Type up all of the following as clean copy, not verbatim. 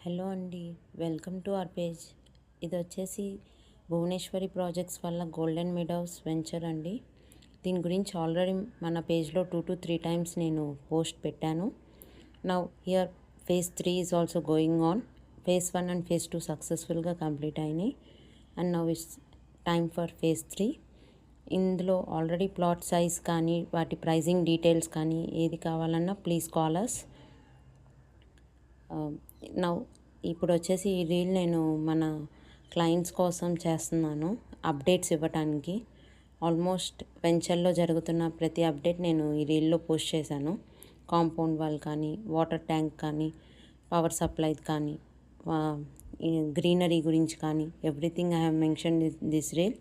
Hello అండి, welcome to our page. ఇది వచ్చేసి భువనేశ్వరి ప్రాజెక్ట్స్ వల్ల గోల్డెన్ మీడోస్ వెంచర్ అండి. దీని గురించి ఆల్రెడీ మన పేజ్లో 2 to 3 టైమ్స్ నేను పోస్ట్ పెట్టాను. Now here phase 3 is also going on. Phase 1 and phase 2 సక్సెస్ఫుల్గా కంప్లీట్ అయినాయి and now it's time for phase 3. ఇందులో ఆల్రెడీ ప్లాట్ సైజ్ కానీ వాటి ప్రైజింగ్ డీటెయిల్స్ కానీ ఏది కావాలన్నా ప్లీజ్ కాల్ అస్. నౌ ఇప్పుడు వచ్చేసి ఈ రీల్ నేను మన క్లయింట్స్ కోసం చేస్తున్నాను, అప్డేట్స్ ఇవ్వటానికి. ఆల్మోస్ట్ వెంచర్లో జరుగుతున్న ప్రతి అప్డేట్ నేను ఈ రీల్లో పోస్ట్ చేశాను. కాంపౌండ్ వాల్ కానీ, వాటర్ ట్యాంక్ కానీ, పవర్ సప్లై కానీ, గ్రీనరీ గురించి కానీ, everything I have mention this reel.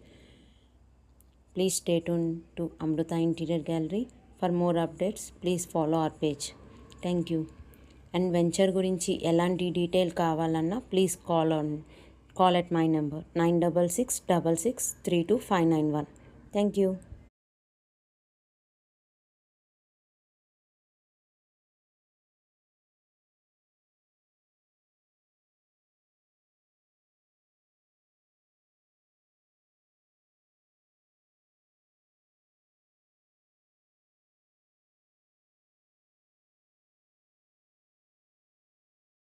Please stay tune to Amrutha interior gallery. For more updates please follow our page. Thank you. And venture గురించి ఎలాంటి detail కావాలన్నా please call at my number 9666632591. Thank you.